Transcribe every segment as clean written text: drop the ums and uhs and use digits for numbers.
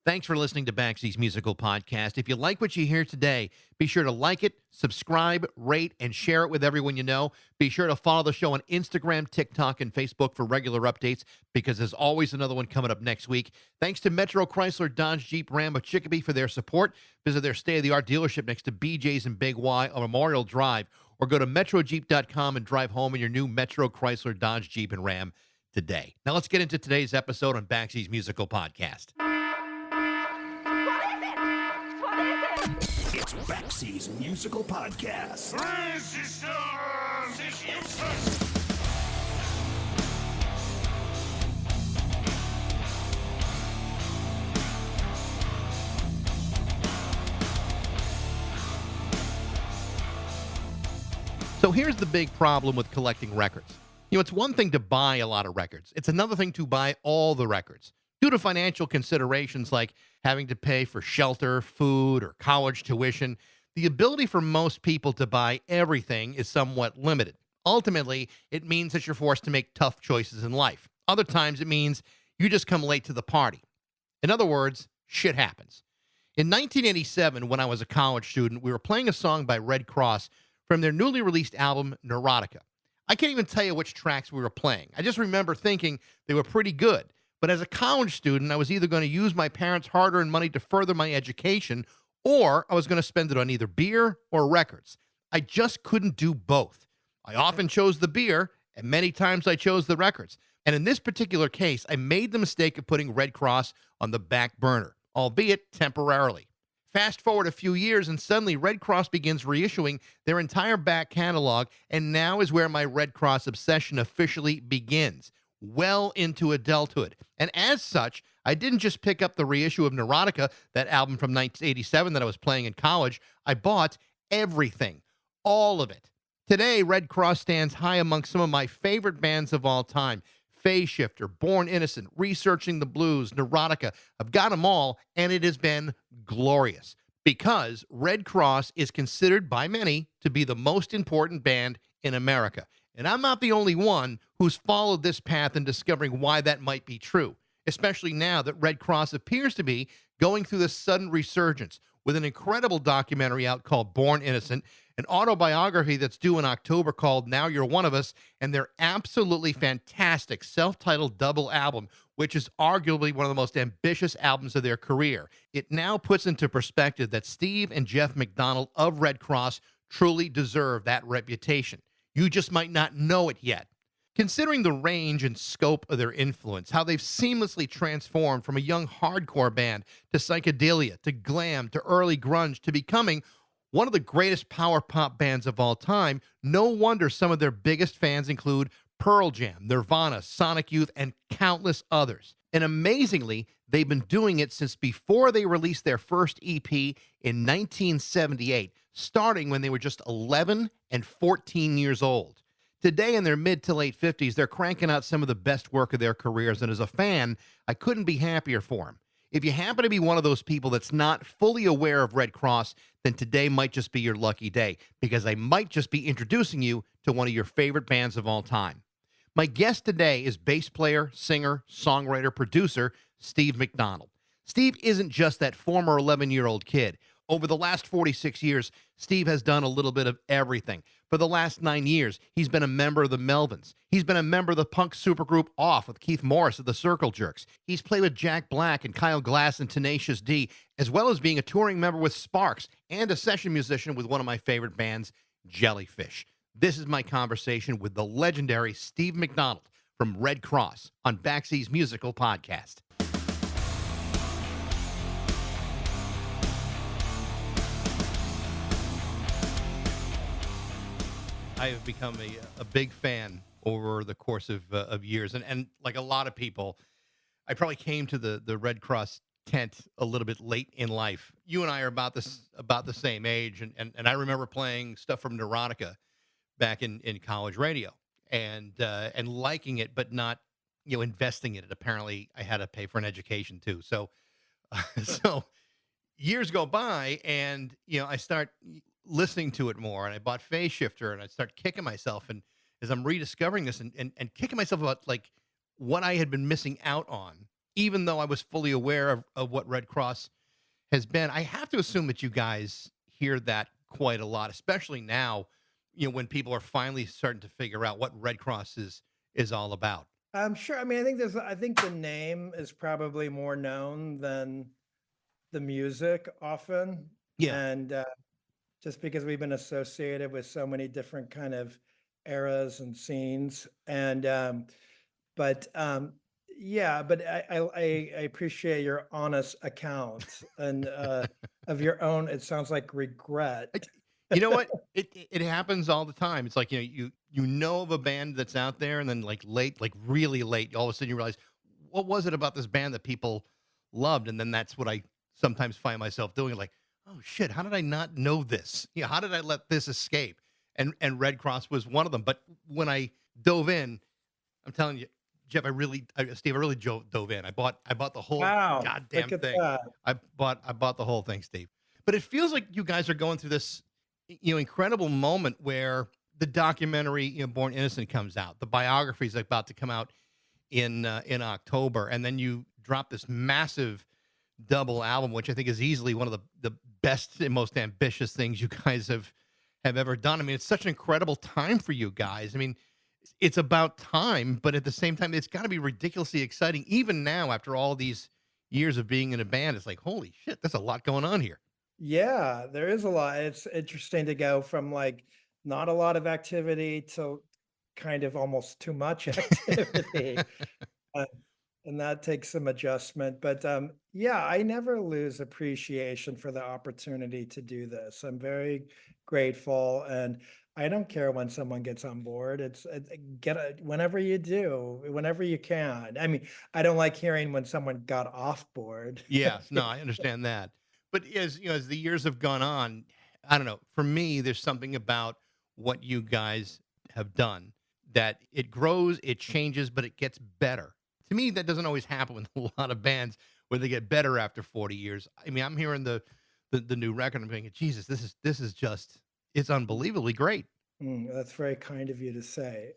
Thanks for listening to Baxie's Musical Podcast. If you like what you hear today, be sure to like it, subscribe, rate, and share it with everyone you know. Be sure to follow the show on Instagram, TikTok, and Facebook for regular updates, because there's always another one coming up next week. Thanks to Metro Chrysler Dodge Jeep Ram of Chicopee for their support. Visit their state-of-the-art dealership next to BJ's and Big Y on Memorial Drive, or go to metrojeep.com and drive home in your new Metro Chrysler Dodge Jeep and Ram today. Now let's get into today's episode on Baxie's Musical Podcast. It's Baxie's Musical Podcast. So here's the big problem with collecting records. It's one thing to buy a lot of records. It's another thing to buy all the records. Due to financial considerations like having to pay for shelter, food, or college tuition, the ability for most people to buy everything is somewhat limited. Ultimately, it means that you're forced to make tough choices in life. Other times, it means you just come late to the party. In other words, shit happens. In 1987, when I was a college student, we were playing a song by Redd Kross from their newly released album, Neurotica. I can't even tell you which tracks we were playing. I just remember thinking they were pretty good. But as a college student, I was either going to use my parents' hard-earned money to further my education, or I was going to spend it on either beer or records. I just couldn't do both. I often chose the beer, and many times I chose the records. And in this particular case, I made the mistake of putting Redd Kross on the back burner, albeit temporarily. Fast forward a few years, and suddenly Redd Kross begins reissuing their entire back catalog, and now is where my Redd Kross obsession officially begins. Well into adulthood. And as such, I didn't just pick up the reissue of Neurotica, that album from 1987 that I was playing in college. I bought everything, all of it. Today, Redd Kross stands high among some of my favorite bands of all time. Phase Shifter, Born Innocent, Researching the Blues, Neurotica. I've got them all, and it has been glorious. Because Redd Kross is considered by many to be the most important band in America. And I'm not the only one who's followed this path and discovering why that might be true, especially now that Redd Kross appears to be going through this sudden resurgence with an incredible documentary out called Born Innocent, an autobiography that's due in October called Now You're One of Us, and their absolutely fantastic self-titled double album, which is arguably one of the most ambitious albums of their career. It now puts into perspective that Steve and Jeff McDonald of Redd Kross truly deserve that reputation. You just might not know it yet. Considering the range and scope of their influence, how they've seamlessly transformed from a young hardcore band to psychedelia, to glam, to early grunge, to becoming one of the greatest power pop bands of all time, no wonder some of their biggest fans include Pearl Jam, Nirvana, Sonic Youth, and countless others. And amazingly, they've been doing it since before they released their first EP in 1978, starting when they were just 11 and 14 years old. Today, in their mid to late 50s, they're cranking out some of the best work of their careers, and as a fan, I couldn't be happier for them. If you happen to be one of those people that's not fully aware of Redd Kross, then today might just be your lucky day, because I might just be introducing you to one of your favorite bands of all time. My guest today is bass player, singer, songwriter, producer, Steve McDonald. Steve isn't just that former 11-year-old kid. Over the last 46 years, Steve has done a little bit of everything. For the last 9 years, he's been a member of the Melvins. He's been a member of the punk supergroup Off with Keith Morris of the Circle Jerks. He's played with Jack Black and Kyle Glass and Tenacious D, as well as being a touring member with Sparks and a session musician with one of my favorite bands, Jellyfish. This is my conversation with the legendary Steve McDonald from Redd Kross on Baxie's Musical Podcast. I have become a big fan over the course of years. And like a lot of people, I probably came to the Redd Kross tent a little bit late in life. You and I are about the same age. And I remember playing stuff from Neurotica back in college radio and liking it, but not, investing in it. Apparently I had to pay for an education too. So years go by and, I start listening to it more, and I bought Phase Shifter, and I start kicking myself. And as I'm rediscovering this and kicking myself about like what I had been missing out on, even though I was fully aware of what Red Cross has been, I have to assume that you guys hear that quite a lot, especially now, when people are finally starting to figure out what Red Cross is all about. I'm sure. I mean, I think the name is probably more known than the music often, Yeah. and just because we've been associated with so many different kind of eras and scenes, and but yeah, but I appreciate your honest account and of your own. It sounds like I- regret. you know what? It happens all the time. It's like, you know of a band that's out there, and then like late, like really late, all of a sudden you realize, what was it about this band that people loved? And then that's what I sometimes find myself doing, like, oh shit, how did I not know this? How did I let this escape? And Red Cross was one of them. But when I dove in, I'm telling you, Jeff, Steve, I really dove in. I bought the whole Wow, goddamn look at thing. that. I bought the whole thing, Steve. But it feels like you guys are going through this, incredible moment where the documentary, Born Innocent comes out. The biography is about to come out in October, and then you drop this massive double album, which I think is easily one of the best and most ambitious things you guys have ever done. I mean, it's such an incredible time for you guys. I mean, it's about time, but at the same time, it's got to be ridiculously exciting. Even now, after all these years of being in a band, it's like, holy shit, there's a lot going on here. Yeah, there is a lot. It's interesting to go from like not a lot of activity to kind of almost too much activity. Uh, and that takes some adjustment. But yeah, I never lose appreciation for the opportunity to do this. I'm very grateful, and I don't care when someone gets on board. Whenever you do, whenever you can. I mean, I don't like hearing when someone got off board. Yeah, no, I understand that. But as the years have gone on, I don't know. For me, there's something about what you guys have done that it grows, it changes, but it gets better. To me, that doesn't always happen with a lot of bands where they get better after 40 years. I mean, I'm hearing the new record. I'm thinking, Jesus, this is just it's unbelievably great. That's very kind of you to say.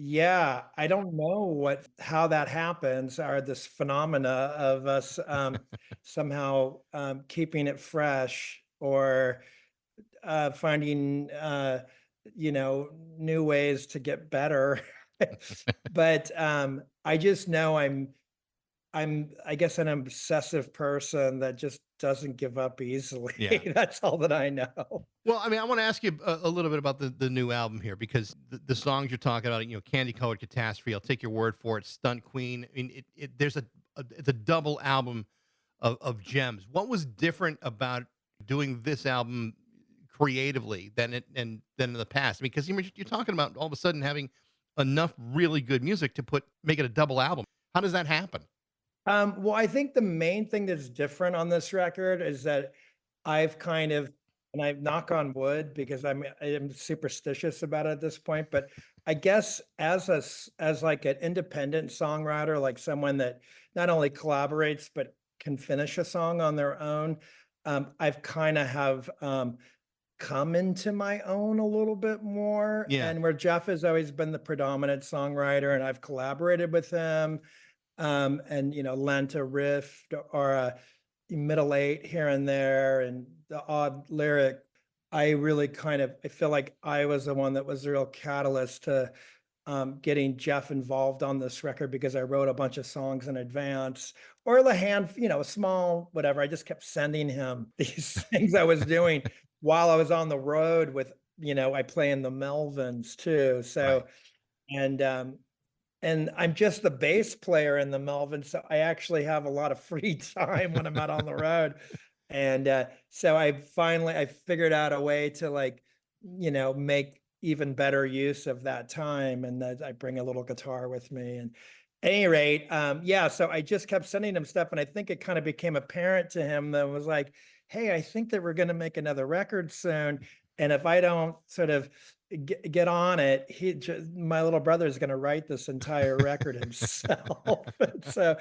Yeah, I don't know how that happens, or this phenomena of us somehow keeping it fresh, or finding new ways to get better. But I just know I guess an obsessive person that just doesn't give up Yeah. easily. That's all that I know. Well, I mean, I want to ask you a little bit about the new album here, because the songs you're talking about, Candy Colored Catastrophe, I'll take your word for it, Stunt Queen. I mean, it's a double album of gems. What was different about doing this album creatively than in the past? Because you're talking about all of a sudden having enough really good music to make it a double album. How does that happen? Well, I think the main thing that's different on this record is that I've kind of, and I knock on wood because I am superstitious about it at this point, but I guess as like an independent songwriter, like someone that not only collaborates but can finish a song on their own, I've kind of have come into my own a little bit more, Yeah. and where Jeff has always been the predominant songwriter, and I've collaborated with him, and lent a riff or a middle eight here and there, and the odd lyric. I feel like I was the one that was the real catalyst to getting Jeff involved on this record, because I wrote a bunch of songs in advance, or a small whatever. I just kept sending him these things I was doing while I was on the road with, I play in the Melvins too. Right. And um, and I'm just the bass player in the Melvins, so I actually have a lot of free time when I'm out on the road. And so I figured out a way to like, make even better use of that time. And that I bring a little guitar with me. And at any rate, yeah, so I just kept sending him stuff. And I think it kind of became apparent to him that was like, hey, I think that we're going to make another record soon. And if I don't sort of get on it, my little brother is going to write this entire record himself. So,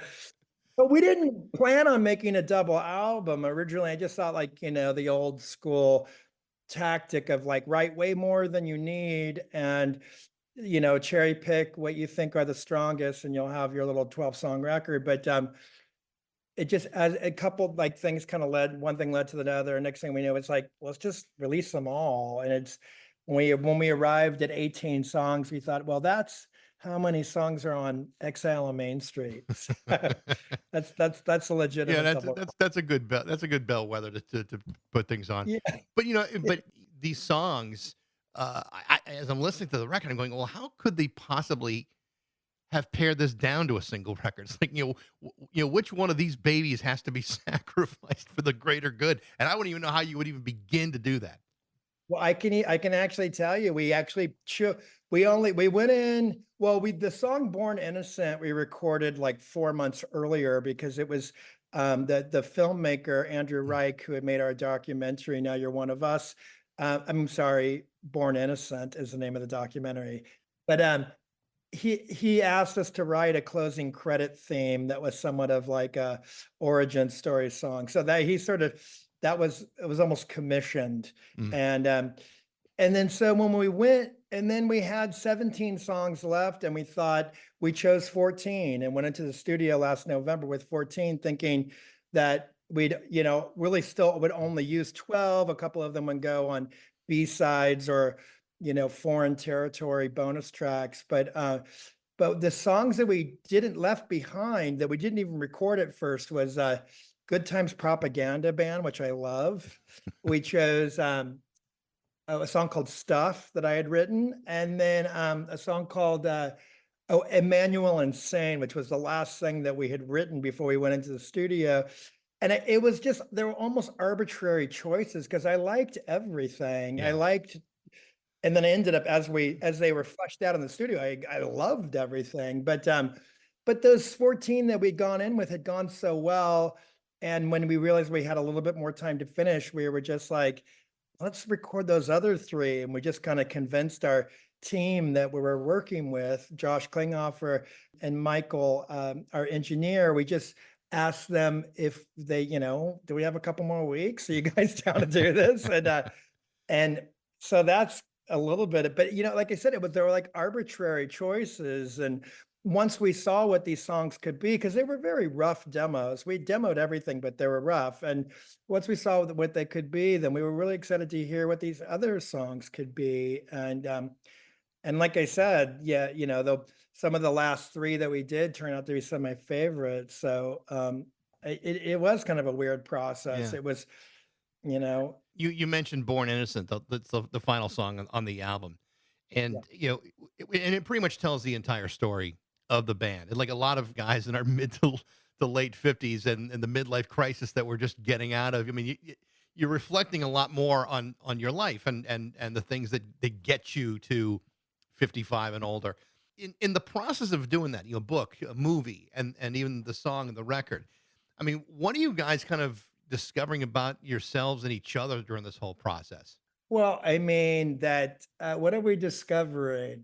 but we didn't plan on making a double album originally. I just thought, like, the old school tactic of like write way more than you need, and cherry pick what you think are the strongest, and you'll have your little 12-song record. But it just, as a couple like things kind of one thing led to the other. And next thing we knew, it's like, let's just release them all. And it's when we arrived at 18 songs, we thought, well, that's how many songs are on Exile on Main Street. So that's a Yeah, legitimate double. that's a good that's a good bellwether to put things on. Yeah. But but these songs, as I'm listening to the record, I'm going, well, how could they possibly have pared this down to a single record? It's like, which one of these babies has to be sacrificed for the greater good? And I wouldn't even know how you would even begin to do that. Well, I can actually tell you, we actually we went in, well, the song Born Innocent, we recorded like 4 months earlier because it was the filmmaker, Andrew Reich, who had made our documentary, Now You're One of Us. I'm sorry, Born Innocent is the name of the documentary. But he asked us to write a closing credit theme that was somewhat of like a origin story song. So that it was almost commissioned. Mm. And then so when we went, and then we had 17 songs left, and we thought we chose 14 and went into the studio last November with 14, thinking that we'd, really still would only use 12. A couple of them would go on B-sides or, foreign territory bonus tracks. But the songs that we didn't left behind, that we didn't even record at first, was Good Times Propaganda Band, which I love. We chose a song called Stuff that I had written, and then a song called Emmanuel Insane, which was the last thing that we had written before we went into the studio. And it was just, there were almost arbitrary choices because I liked everything. Yeah. And then I ended up, as they were fleshed out in the studio, I loved everything. But those 14 that we'd gone in with had gone so well. And when we realized we had a little bit more time to finish, we were just like, let's record those other 3. And we just kind of convinced our team that we were working with, Josh Klinghoffer and Michael, our engineer. We just asked them if they, do we have a couple more weeks? Are you guys down to do this? And so that's a little bit, but like I said, there were like arbitrary choices. And once we saw what these songs could be, because they were very rough demos, we demoed everything, but they were rough. And once we saw what they could be, then we were really excited to hear what these other songs could be. And like I said, yeah, some of the last 3 that we did turn out to be some of my favorites. So it was kind of a weird process. Yeah. It was, You mentioned Born Innocent, the final song on the album. And, and it pretty much tells the entire story of the band. And like a lot of guys in our mid to late 50s and the midlife crisis that we're just getting out of. I mean, you're reflecting a lot more on your life and the things that get you to 55 and older. In the process of doing that, book, a movie, and even the song and the record, I mean, what are you guys kind of discovering about yourselves and each other during this whole process? Well, I mean, what are we discovering?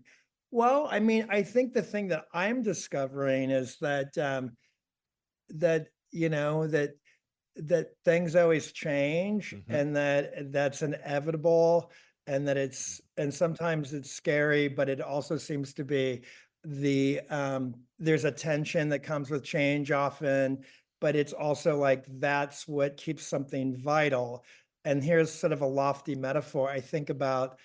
Well, I mean, I think the thing that I'm discovering is that that things always change, Mm-hmm. and that's inevitable, and and sometimes it's scary, but it also seems to be there's a tension that comes with change often, but it's also like that's what keeps something vital. And here's sort of a lofty metaphor. I think about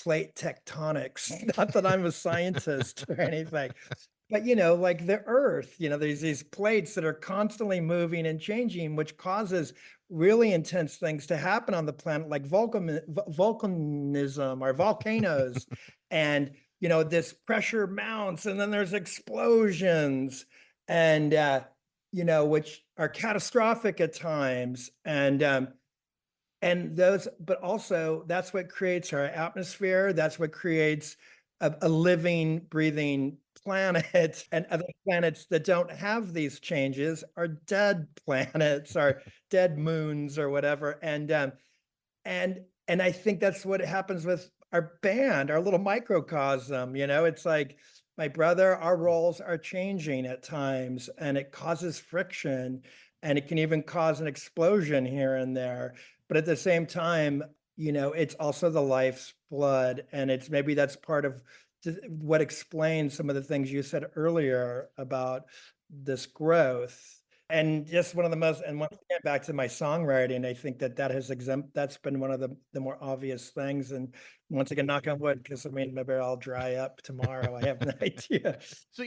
plate tectonics. Not that I'm a scientist or anything, but like the Earth, there's these plates that are constantly moving and changing, which causes really intense things to happen on the planet, like volcanism or volcanoes. And this pressure mounts, and then there's explosions, and which are catastrophic at times. And those, but also that's what creates our atmosphere. That's what creates a living, breathing planet. And other planets that don't have these changes are dead planets or dead moons or whatever. And I think that's what happens with our band, our little microcosm. It's like my brother, our roles are changing at times, and it causes friction, and it can even cause an explosion here and there. But at the same time, it's also the life's blood, and maybe that's part of what explains some of the things you said earlier about this growth. And just one of the most, and once again, back to my songwriting, I think that that's been one of the more obvious things. And once again, knock on wood, because I mean, maybe I'll dry up tomorrow. I have no idea. So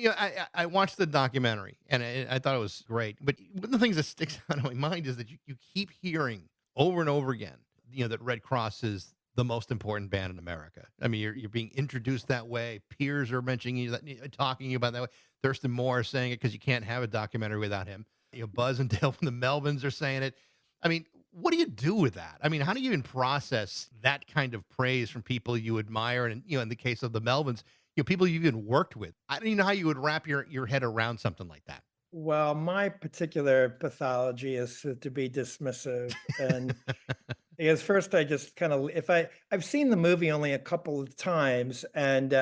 I watched the documentary and I thought it was great. But one of the things that sticks out in my mind is that you keep hearing over and over again, that Redd Kross is the most important band in America. I mean, you're being introduced that way. Peers are mentioning you, talking about that way. Thurston Moore is saying it because you can't have a documentary without him. Buzz and Dale from the Melvins are saying it. I mean, what do you do with that? I mean, how do you even process that kind of praise from people you admire? And, in the case of the Melvins, people you've even worked with. I don't even know how you would wrap your head around something like that. Well, my particular pathology is to be dismissive. And because first I just kind of, I've seen the movie only a couple of times, and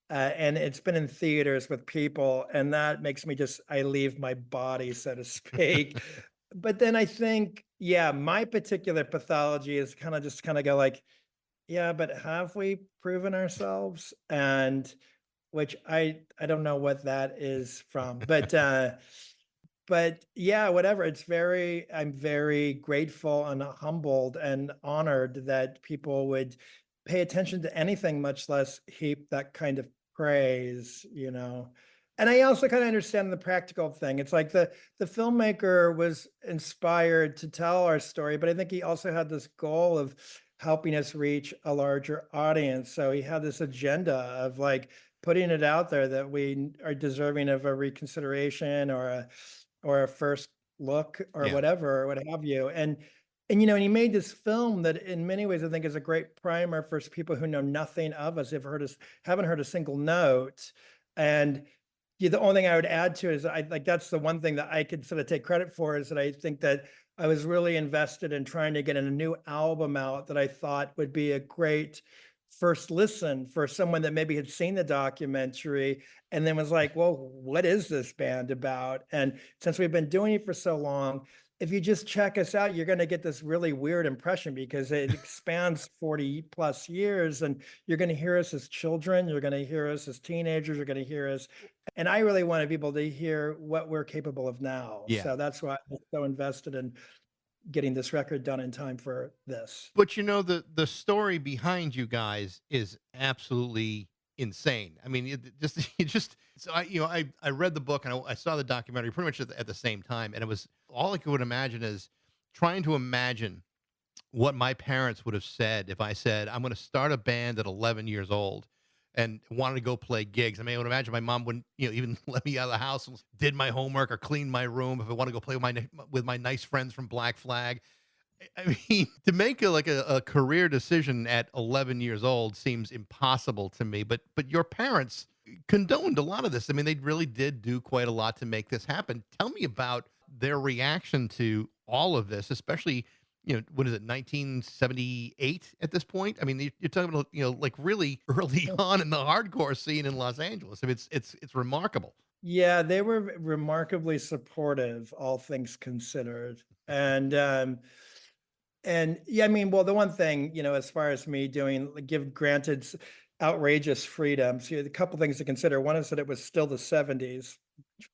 it's been in theaters with people, and that makes me I leave my body, so to speak. But then I think, yeah, my particular pathology is kind of go like, yeah, but have we proven ourselves? And which I don't know what that is from, but yeah, whatever. I'm very grateful and humbled and honored that people would pay attention to anything, much less heap that kind of praise. And I also kind of understand the practical thing. It's like the filmmaker was inspired to tell our story, but I think he also had this goal of helping us reach a larger audience. So he had this agenda of like putting it out there that we are deserving of a reconsideration or a first look or Yeah. whatever, or what have you. And he made this film that in many ways I think is a great primer for people who know nothing of us, haven't heard a single note. And the only thing I would add to it is that's the one thing that I could sort of take credit for, is that I think that I was really invested in trying to get a new album out that I thought would be a great first listen for someone that maybe had seen the documentary and then was like, well, what is this band about? And since we've been doing it for so long, if you just check us out, you're going to get this really weird impression because it expands 40 plus years, and you're going to hear us as children, you're going to hear us as teenagers, you're going to hear us. And I really wanted people to hear what we're capable of now. Yeah. So that's why I'm so invested in getting this record done in time for this. But the story behind you guys is absolutely insane. I mean, it just so I read the book and I saw the documentary pretty much at the same time, and it was all I could imagine is trying to imagine what my parents would have said if I said I'm going to start a band at 11 years old and wanted to go play gigs. I mean, I would imagine my mom wouldn't, even let me out of the house and did my homework or clean my room if I want to go play with my nice friends from Black Flag. I mean, to make a career decision at 11 years old seems impossible to me. But your parents condoned a lot of this. I mean, they really did do quite a lot to make this happen. Tell me about their reaction to all of this, especially, what is it, 1978 at this point? I mean, you're talking about, like really early on in the hardcore scene in Los Angeles. I mean, it's remarkable. Yeah, they were remarkably supportive, all things considered. And yeah, I mean, well, the one thing, as far as me granted outrageous freedom. So a couple things to consider. One is that it was still the 70s.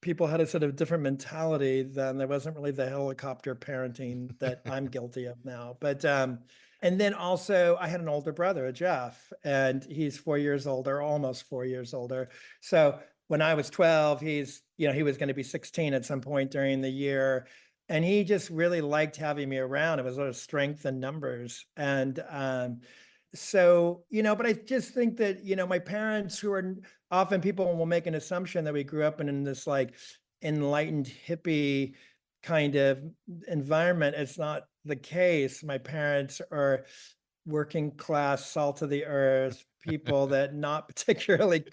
People had a sort of different mentality then. There wasn't really the helicopter parenting that I'm guilty of now. But and then also I had an older brother, Jeff, and he's 4 years older, almost 4 years older. So when I was 12, he was going to be 16 at some point during the year. And he just really liked having me around. It was sort of strength in numbers. And so, but I just think that, my parents, who are often, people will make an assumption that we grew up in this like enlightened hippie kind of environment. It's not the case. My parents are working class, salt of the earth people that not particularly,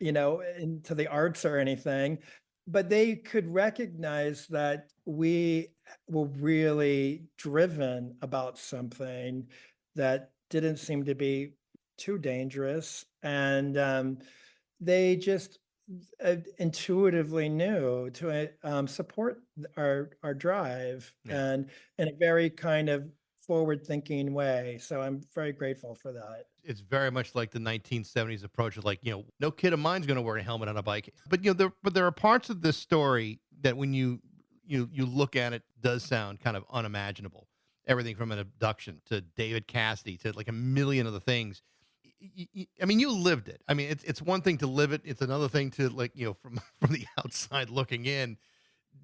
into the arts or anything, but they could recognize that we were really driven about something that didn't seem to be too dangerous. And they just intuitively knew to support our drive. Yeah. And in a very kind of forward-thinking way. So I'm very grateful for that. It's very much like the 1970s approach of like, no kid of mine's going to wear a helmet on a bike. But there are parts of this story that when you look at it does sound kind of unimaginable. Everything from an abduction to David Cassidy to like a million other things. I mean, you lived it. I mean, it's one thing to live it. It's another thing to like, from the outside looking in.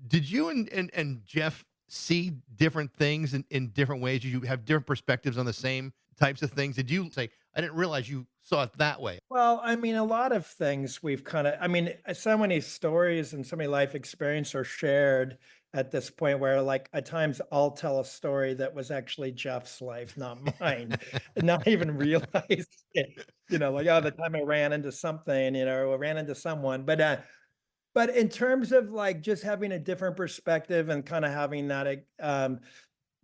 Did you and Jeff see different things in different ways? Did you have different perspectives on the same types of things? Did you say, I didn't realize you saw it that way? Well, I mean, a lot of things we've kind of, I mean, so many stories and so many life experience are shared at this point where like at times I'll tell a story that was actually Jeff's life, not mine, and not even realize it, like, oh, the time I ran into something, or ran into someone. But in terms of like just having a different perspective and kind of having that,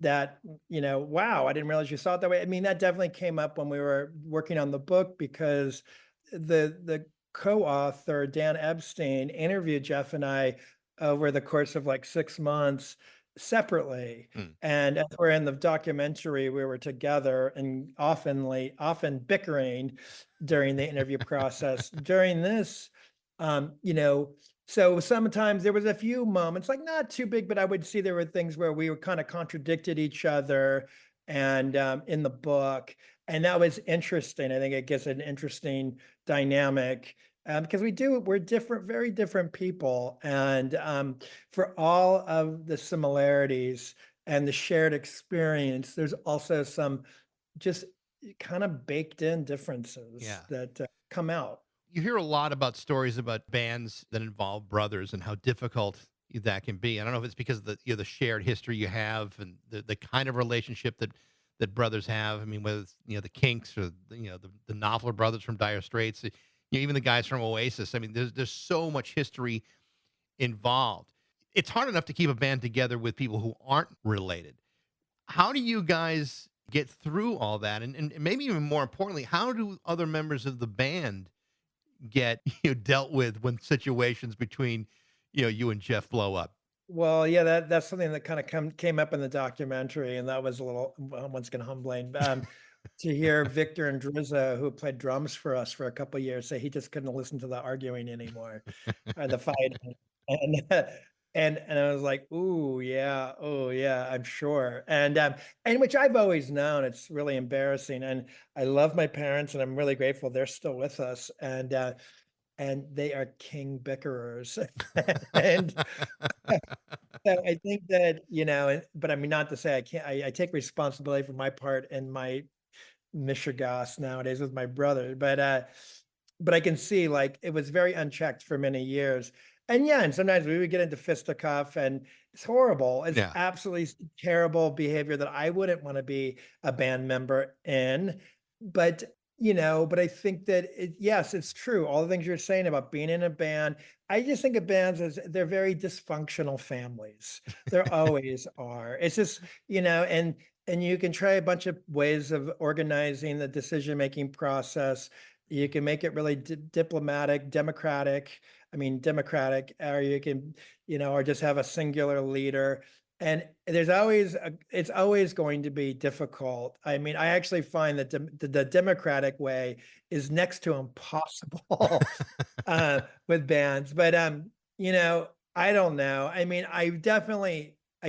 wow, I didn't realize you saw it that way. I mean, that definitely came up when we were working on the book because the co-author, Dan Epstein, interviewed Jeff and I over the course of like 6 months separately. Hmm. And as we're in the documentary, we were together and often bickering during the interview process. During this, so sometimes there was a few moments, like not too big, but I would see there were things where we were kind of contradicted each other and in the book. And that was interesting. I think it gives an interesting dynamic because we're different, very different people. And for all of the similarities and the shared experience, there's also some just kind of baked in differences that come out. You hear a lot about stories about bands that involve brothers and how difficult that can be. I don't know if it's because of the shared history you have and the kind of relationship that brothers have. I mean, whether it's the Kinks or the Knopfler brothers from Dire Straits, even the guys from Oasis. I mean, there's so much history involved. It's hard enough to keep a band together with people who aren't related. How do you guys get through all that? And maybe even more importantly, how do other members of the band get dealt with when situations between you and Jeff blow up? Well, yeah, that's something that kind of came up in the documentary, and that was a little once again humbling. To hear Victor and Drizza, who played drums for us for a couple of years, say he just couldn't listen to the arguing anymore, or the fighting, and and I was like, "Ooh, yeah, oh yeah, I'm sure." And which I've always known, it's really embarrassing. And I love my parents, and I'm really grateful they're still with us, and they are king bickerers, and so I think that but I mean, not to say I can't. I take responsibility for my part in my Michigas nowadays with my brother, but I can see like it was very unchecked for many years. And yeah, and sometimes we would get into fisticuff and it's horrible. It's Yeah. absolutely terrible behavior that I wouldn't want to be a band member in. But but I think that yes, it's true. All the things you're saying about being in a band, I just think of bands as they're very dysfunctional families. There always are. It's just, and you can try a bunch of ways of organizing the decision-making process. You can make it really diplomatic, democratic. I mean, democratic, or you can, or just have a singular leader. And it's always going to be difficult. I mean, I actually find that the democratic way is next to impossible with bands. But I don't know. I mean, I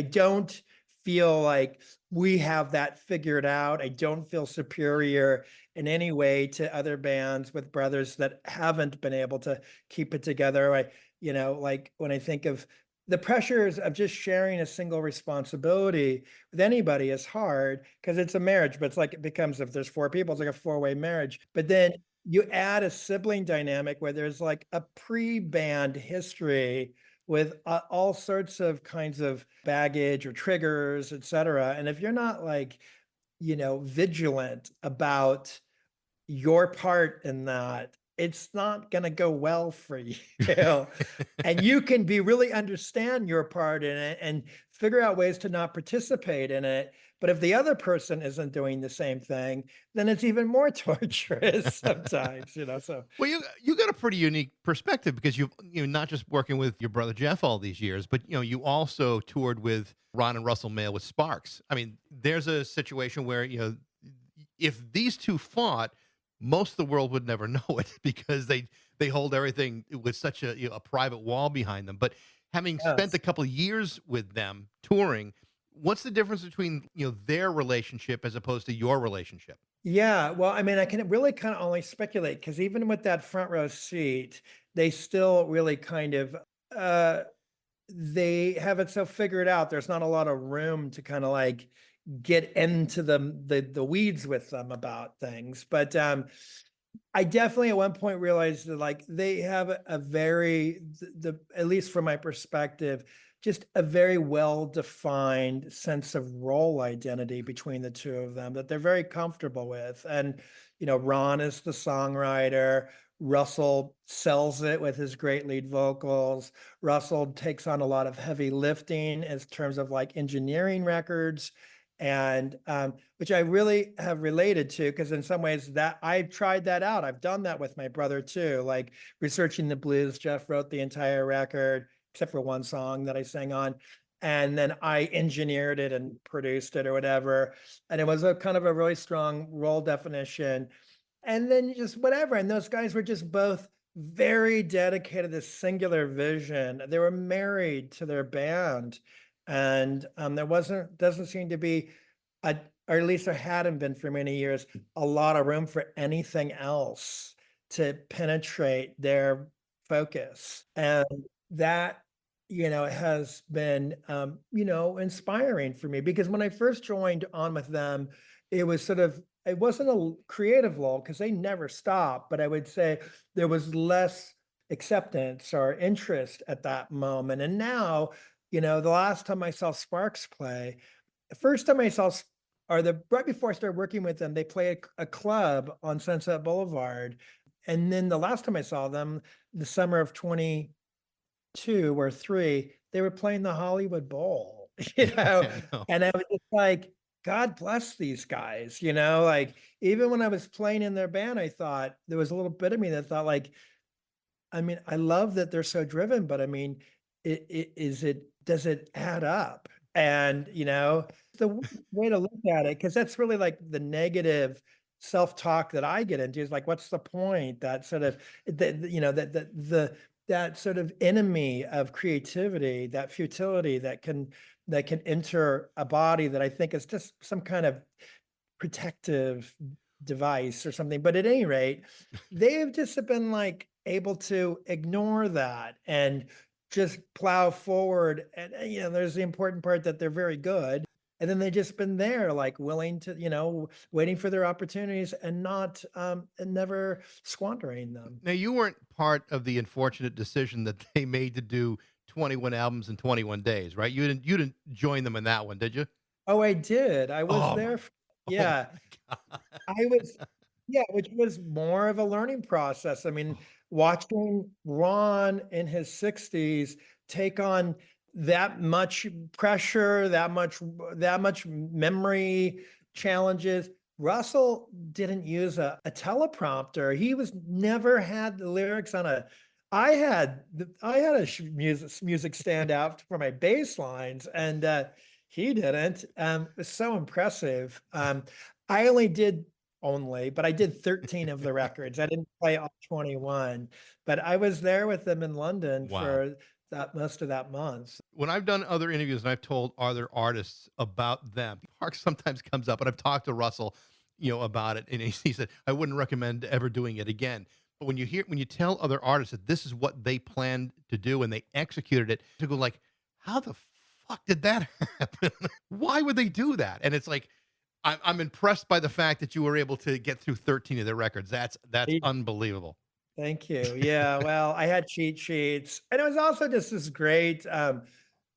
don't feel like we have that figured out. I don't feel superior in any way to other bands with brothers that haven't been able to keep it together. Like when I think of the pressures of just sharing a single responsibility with anybody is hard because it's a marriage, but it's like it becomes, if there's four people, it's like a four-way marriage. But then you add a sibling dynamic where there's like a pre-band history with all sorts of kinds of baggage or triggers, et cetera. And if you're not like, vigilant about your part in that, it's not going to go well for you. And you can be really understand your part in it and figure out ways to not participate in it. But if the other person isn't doing the same thing, then it's even more torturous sometimes, so. Well, you got a pretty unique perspective because you're not just working with your brother Jeff all these years, but you also toured with Ron and Russell Mael with Sparks. I mean, there's a situation where if these two fought, most of the world would never know it because they hold everything with such a private wall behind them. But having spent a Yes. couple of years with them touring, what's the difference between their relationship as opposed to your relationship? Yeah, well, I mean, I can really kind of only speculate because even with that front row seat, they still really kind of uh they have it so figured out. There's not a lot of room to kind of like get into the weeds with them about things. But I definitely at one point realized that like they have a very at least from my perspective, just a very well defined sense of role identity between the two of them that they're very comfortable with. And Ron is the songwriter. Russell sells it with his great lead vocals. Russell takes on a lot of heavy lifting in terms of like engineering records, and which I really have related to because in some ways that I've tried that out. I've done that with my brother too, like researching the blues. Jeff wrote the entire record except for one song that I sang on. And then I engineered it and produced it or whatever. And it was a kind of a really strong role definition. And then just whatever. And those guys were just both very dedicated to this singular vision. They were married to their band. And doesn't seem to be a, or at least there hadn't been for many years, a lot of room for anything else to penetrate their focus. And that, has been, inspiring for me because when I first joined on with them, it was sort of, it wasn't a creative lull because they never stopped, but I would say there was less acceptance or interest at that moment. And now, the last time I saw Sparks play, the first time I saw, or the right before I started working with them, they played a club on Sunset Boulevard. And then the last time I saw them, the summer of 22 or 3, they were playing the Hollywood Bowl, I know. and I was just like, God bless these guys, like even when I was playing in their band, I thought there was a little bit of me that thought like, I mean, I love that they're so driven, but I mean, does it add up? And, the way to look at it, because that's really like the negative self-talk that I get into is like, what's the point? That sort of, that sort of enemy of creativity, that futility that can enter a body that I think is just some kind of protective device or something. But at any rate, they've just been like able to ignore that and just plow forward. And there's the important part that they're very good. And then they just been there, like willing to, waiting for their opportunities and not and never squandering them. Now, you weren't part of the unfortunate decision that they made to do 21 albums in 21 days, right? You didn't join them in that one, did you? Oh, I did. I was Oh my, there. oh Yeah, my God. I was, yeah, which was more of a learning process. I mean, watching Ron in his 60s take on that much pressure, that much memory challenges. Russell didn't use a teleprompter. He was never had the lyrics on a. I had a music stand out for my bass lines, and he didn't. It was so impressive. I but I did 13 of the records. I didn't play all 21, but I was there with them in London Wow. for that most of that month. When I've done other interviews and I've told other artists about them, Park sometimes comes up, and I've talked to Russell, about it, and he said I wouldn't recommend ever doing it again. But when you tell other artists that this is what they planned to do and they executed it, to go like, how the fuck did that happen? Why would they do that? And it's like, I'm impressed by the fact that you were able to get through 13 of their records. That's unbelievable. Thank you. Yeah, well, I had cheat sheets, and it was also just this great,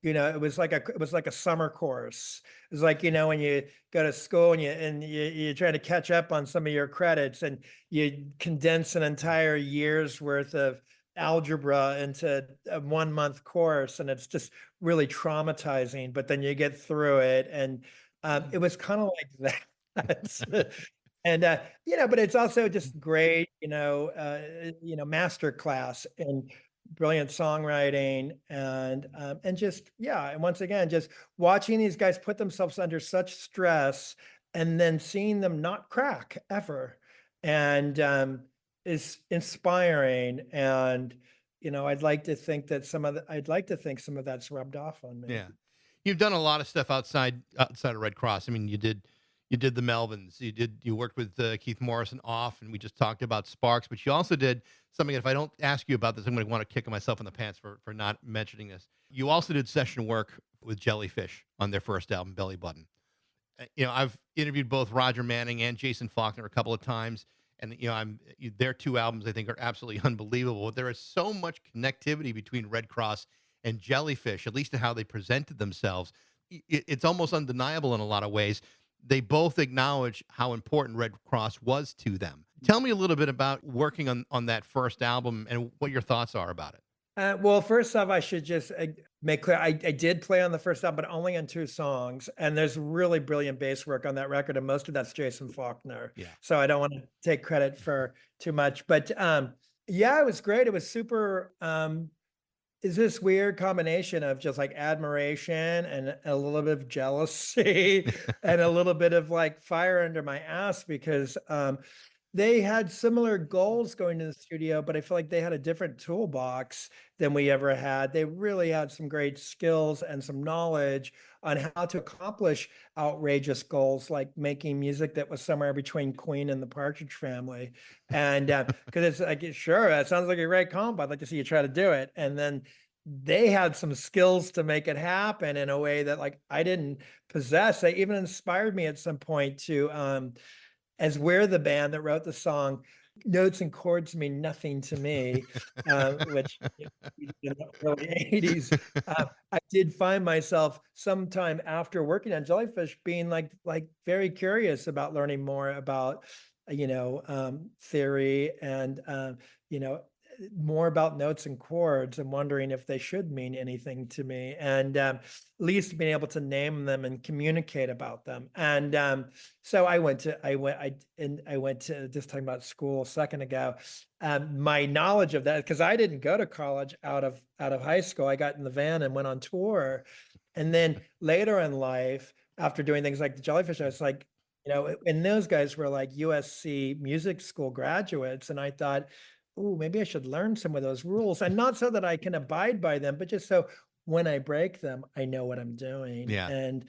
it was like a summer course. It was like, when you go to school and you try to catch up on some of your credits, and you condense an entire year's worth of algebra into a 1 month course, and it's just really traumatizing. But then you get through it, and it was kind of like that. And but it's also just great, master class and brilliant songwriting, and just and once again, just watching these guys put themselves under such stress, and then seeing them not crack ever, and is inspiring. And I'd like to think some of that's rubbed off on me. Yeah. You've done a lot of stuff outside of Red Cross. I mean, you did the Melvins. You worked with Keith Morrison off, and we just talked about Sparks. But you also did something. If I don't ask you about this, I'm going to want to kick myself in the pants for not mentioning this. You also did session work with Jellyfish on their first album, Belly Button. I've interviewed both Roger Manning and Jason Faulkner a couple of times, and their two albums I think are absolutely unbelievable. There is so much connectivity between Red Cross and Jellyfish, at least to how they presented themselves. It's almost undeniable in a lot of ways. They both acknowledge how important Red Cross was to them. Tell me a little bit about working on that first album and what your thoughts are about it. Well, first off, I should just make clear, I did play on the first album, but only on 2 songs. And there's really brilliant bass work on that record, and most of that's Jason Faulkner. Yeah. So I don't want to take credit for too much. But it was great. It was super. Is this weird combination of just like admiration and a little bit of jealousy and a little bit of like fire under my ass, because they had similar goals going to the studio, but I feel like they had a different toolbox than we ever had. They really had some great skills and some knowledge on how to accomplish outrageous goals, like making music that was somewhere between Queen and the Partridge Family. And because it's like, sure, that sounds like a great comp. I'd like to see you try to do it. And then they had some skills to make it happen in a way that like I didn't possess. They even inspired me at some point to as we're the band that wrote the song, notes and chords mean nothing to me, which in the early 80s, I did find myself sometime after working on Jellyfish being like very curious about learning more about, theory and, more about notes and chords, and wondering if they should mean anything to me, and at least being able to name them and communicate about them. And so I went to just talking about school a second ago. My knowledge of that, because I didn't go to college out of high school. I got in the van and went on tour, and then later in life, after doing things like the Jellyfish, I was like, and those guys were like USC music school graduates, and I thought, oh, maybe I should learn some of those rules, and not so that I can abide by them, but just so when I break them, I know what I'm doing. Yeah. And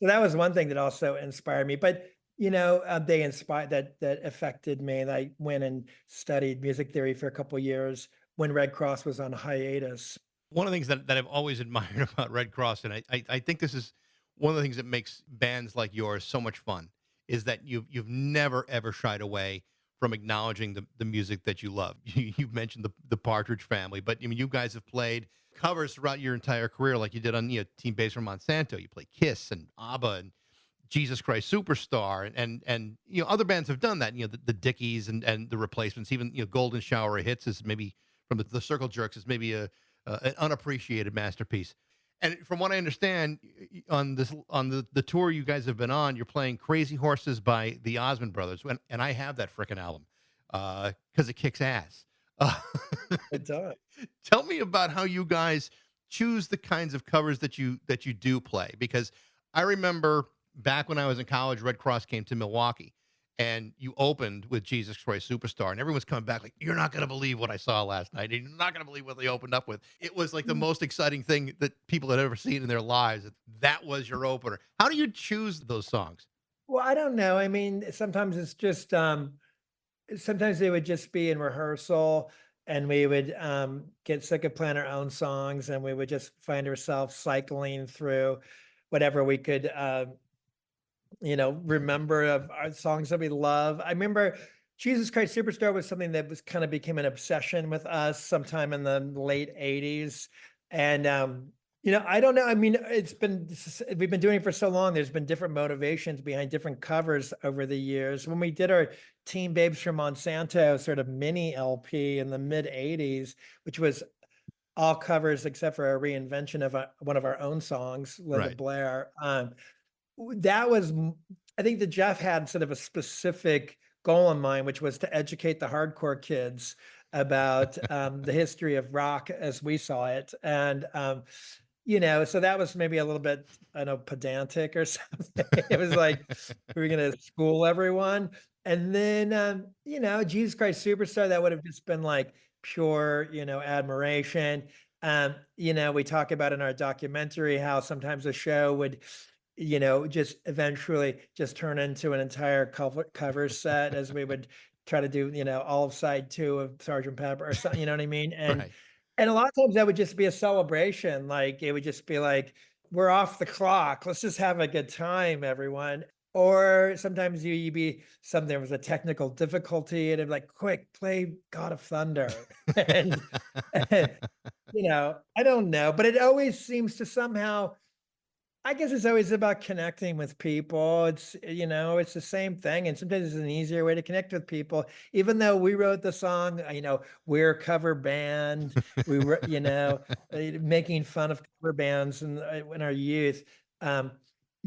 so that was one thing that also inspired me. But they inspired that affected me. And I went and studied music theory for a couple of years when Redd Kross was on hiatus. One of the things that I've always admired about Red Cross, and I think this is one of the things that makes bands like yours so much fun, is that you've never ever shied away from acknowledging the music that you love. You mentioned the Partridge Family, but I mean, you guys have played covers throughout your entire career, like you did on Team Bass from Monsanto. You play Kiss and ABBA and Jesus Christ Superstar, and other bands have done that. The Dickies and the Replacements, even Golden Shower of Hits is maybe from the Circle Jerks is maybe an unappreciated masterpiece. And from what I understand, on the tour you guys have been on, you're playing Crazy Horses by the Osmond Brothers, and I have that frickin' album because it kicks ass. It does. Tell me about how you guys choose the kinds of covers that you do play, because I remember back when I was in college, Red Kross came to Milwaukee, and you opened with Jesus Christ Superstar, and everyone's coming back like, you're not going to believe what I saw last night. And you're not going to believe what they opened up with. It was like the most exciting thing that people had ever seen in their lives. That was your opener. How do you choose those songs? Well, I don't know. I mean, sometimes it's just, sometimes they would just be in rehearsal, and we would get sick of playing our own songs, and we would just find ourselves cycling through whatever we could remember of our songs that we love. I remember Jesus Christ Superstar was something that was kind of became an obsession with us sometime in the late 80s. And I don't know. I mean, we've been doing it for so long. There's been different motivations behind different covers over the years. When we did our Teen Babes from Monsanto sort of mini LP in the mid 80s, which was all covers except for a reinvention of one of our own songs, Linda Right. Blair. That was, I think that Jeff had sort of a specific goal in mind, which was to educate the hardcore kids about the history of rock as we saw it. And, so that was maybe a little bit, I don't know, pedantic or something. It was like, we were going to school everyone. And then, Jesus Christ Superstar, that would have just been like pure, admiration. We talk about in our documentary how sometimes a show would, just eventually just turn into an entire cover set as we would try to do, all of side two of Sergeant Pepper or something, you know what I mean? And Right. and a lot of times that would just be a celebration. Like it would just be like, we're off the clock. Let's just have a good time, everyone. Or sometimes you'd be something, there was a technical difficulty, and it'd be like, quick, play God of Thunder. And, I don't know, but it always seems to somehow, I guess it's always about connecting with people. It's the same thing. And sometimes it's an easier way to connect with people. Even though we wrote the song, we're a cover band. We were, making fun of cover bands in our youth. Um,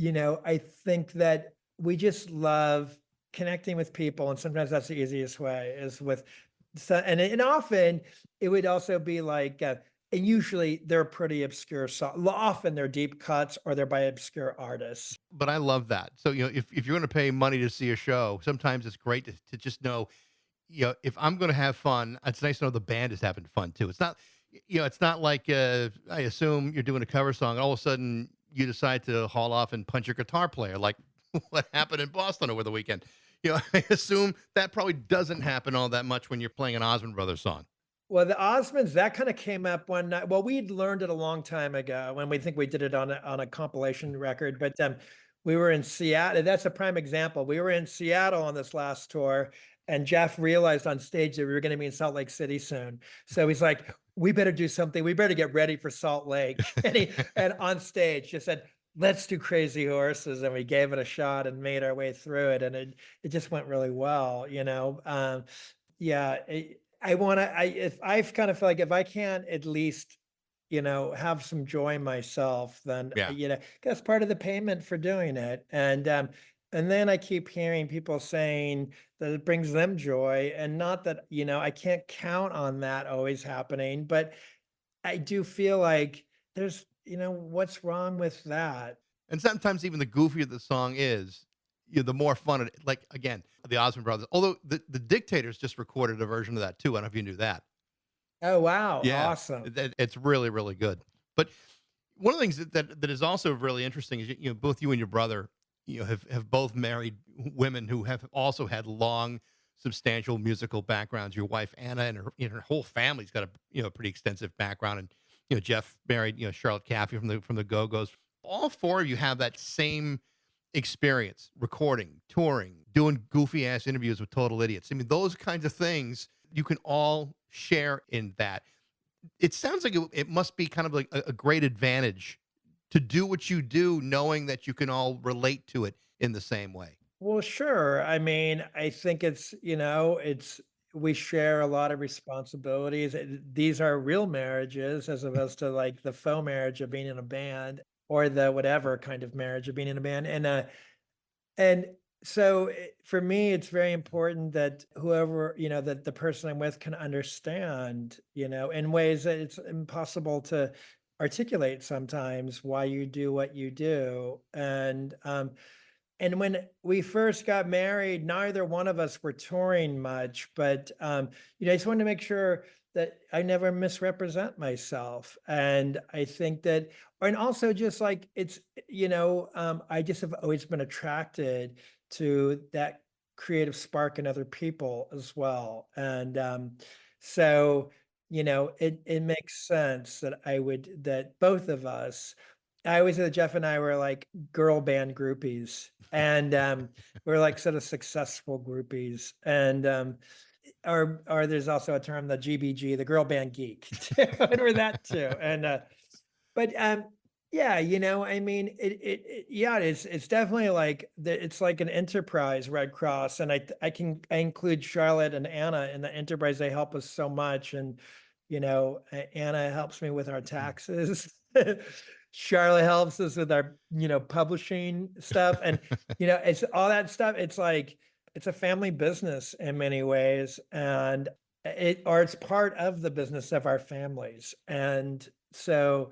I think that we just love connecting with people. And sometimes that's the easiest way is with, and often it would also be like, and usually they're pretty obscure often they're deep cuts or they're by obscure artists. But I love that. So, if you're going to pay money to see a show, sometimes it's great to just know, if I'm going to have fun, it's nice to know the band is having fun too. It's not like, I assume you're doing a cover song and all of a sudden you decide to haul off and punch your guitar player, like what happened in Boston over the weekend. I assume that probably doesn't happen all that much when you're playing an Osmond Brothers song. Well, the Osmonds, that kind of came up one night. Well, we'd learned it a long time ago when we think we did it on a compilation record, but we were in Seattle. That's a prime example. We were in Seattle on this last tour, and Jeff realized on stage that we were going to be in Salt Lake City soon. So he's like, we better do something. We better get ready for Salt Lake. And on stage just said, let's do Crazy Horses. And we gave it a shot and made our way through it. And it just went really well. Yeah. If I kind of feel like if I can't at least, have some joy myself, then, Yeah. that's part of the payment for doing it. And then I keep hearing people saying that it brings them joy, and not that, I can't count on that always happening, but I do feel like there's, what's wrong with that? And sometimes even the goofier the song is, the more fun it. Like again, the Osmond Brothers. Although the Dictators just recorded a version of that too. I don't know if you knew that. Oh, wow. Yeah, Awesome. it's really really good. But one of the things that is also really interesting is both you and your brother have both married women who have also had long, substantial musical backgrounds. Your wife Anna and her whole family's got a pretty extensive background. And Jeff married Charlotte Caffey from the Go Go's. All four of you have that same experience recording, touring, doing goofy ass interviews with total idiots. I mean, those kinds of things you can all share in that. It sounds like it must be kind of like a great advantage to do what you do, knowing that you can all relate to it in the same way. Well, sure. I mean, I think we share a lot of responsibilities. These are real marriages as opposed to like the faux marriage of being in a band or the whatever kind of marriage of being in a band. And so for me, it's very important that whoever, that the person I'm with can understand, in ways that it's impossible to articulate sometimes why you do what you do. And when we first got married, neither one of us were touring much, but I just wanted to make sure that I never misrepresent myself. And I think that, and also just like I just have always been attracted to that creative spark in other people as well. And so, it makes sense that both of us. I always say that Jeff and I were like girl band groupies, and we're like sort of successful groupies, and or there's also a term, the GBG, the girl band geek, and we're that too. But yeah, I mean, yeah, it's definitely like it's like an enterprise, Red Cross, and I include Charlotte and Anna in the enterprise. They help us so much, and Anna helps me with our taxes. Charlotte helps us with our publishing stuff, and it's all that stuff. It's like it's a family business in many ways, and it's part of the business of our families, and so.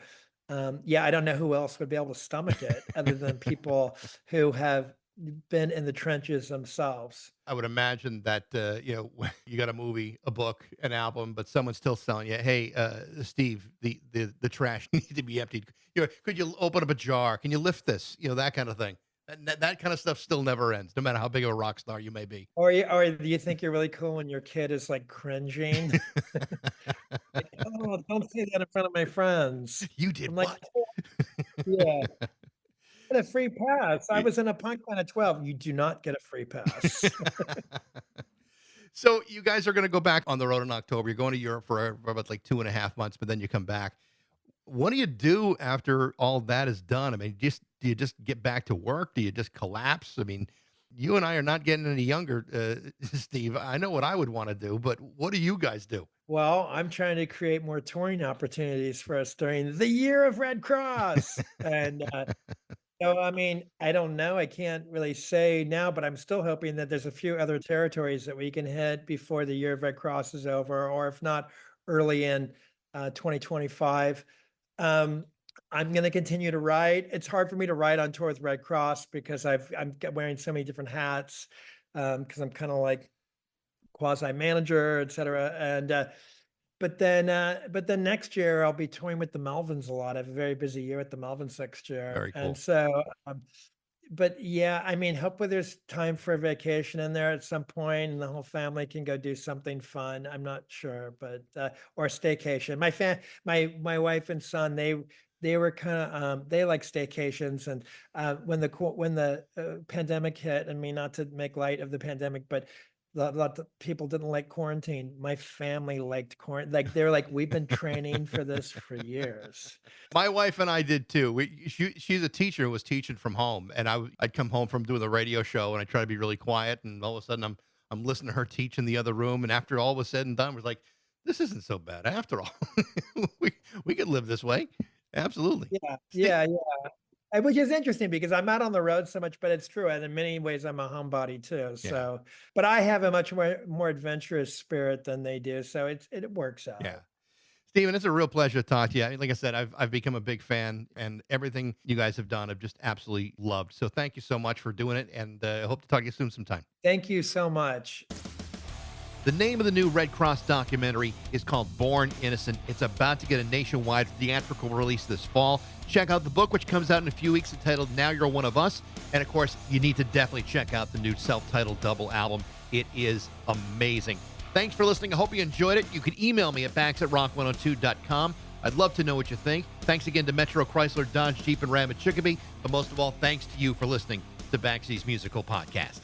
Yeah, I don't know who else would be able to stomach it other than people who have been in the trenches themselves. I would imagine that you got a movie, a book, an album, but someone's still selling you. Hey, Steve, the trash needs to be emptied. Could you open up a jar? Can you lift this? That kind of thing. That kind of stuff still never ends, no matter how big of a rock star you may be. Or do you think you're really cool when your kid is like cringing? Like, oh, don't say that in front of my friends. You did I'm like, what? "Oh, yeah, get a free pass. I was in a punk band at 12. You do not get a free pass. So you guys are going to go back on the road in October. You're going to Europe for about like 2.5 months, but then you come back. What do you do after all that is done? I mean, do you just get back to work? Do you just collapse? I mean, you and I are not getting any younger, Steve. I know what I would want to do, but what do you guys do? Well, I'm trying to create more touring opportunities for us during the year of Red Cross. And so, I mean, I don't know. I can't really say now, but I'm still hoping that there's a few other territories that we can hit before the year of Red Cross is over, or if not, early in 2025. Um, I'm going to continue to write. It's hard for me to write on tour with Red Cross because I'm wearing so many different hats because I'm kind of like quasi manager, et cetera. And but then next year I'll be touring with the Melvins a lot. I have a very busy year with the Melvins next year, Very and cool. so. But yeah, I mean, hopefully there's time for a vacation in there at some point, and the whole family can go do something fun. I'm not sure, but or a staycation. My wife and son, they were kind of they like staycations, and when the pandemic hit, I mean, not to make light of the pandemic, but a lot of people didn't like quarantine. My family liked quarantine. Like they're like, we've been training for this for years. My wife and I did too. She's a teacher who was teaching from home, and I'd come home from doing the radio show, and I try to be really quiet, and all of a sudden I'm listening to her teach in the other room, and after all was said and done, we're like, this isn't so bad after all. we could live this way, absolutely. Yeah, Ste- yeah, yeah. Which is interesting because I'm out on the road so much, but it's true. And in many ways, I'm a homebody too. Yeah, So, but I have a much more adventurous spirit than they do. So it works yeah. out. Steven, it's a real pleasure to talk to you. I mean, like I said, I've become a big fan, and everything you guys have done, I've just absolutely loved. So thank you so much for doing it, and I hope to talk to you soon sometime. Thank you so much. The name of the new Redd Kross documentary is called Born Innocent. It's about to get a nationwide theatrical release this fall. Check out the book, which comes out in a few weeks, entitled Now You're One of Us. And of course, you need to definitely check out the new self-titled double album. It is amazing. Thanks for listening. I hope you enjoyed it. You can email me at bax@rock102.com. I'd love to know what you think. Thanks again to Metro Chrysler, Dodge, Jeep, and Ram at Chicopee. But most of all, thanks to you for listening to Baxie's Musical Podcast.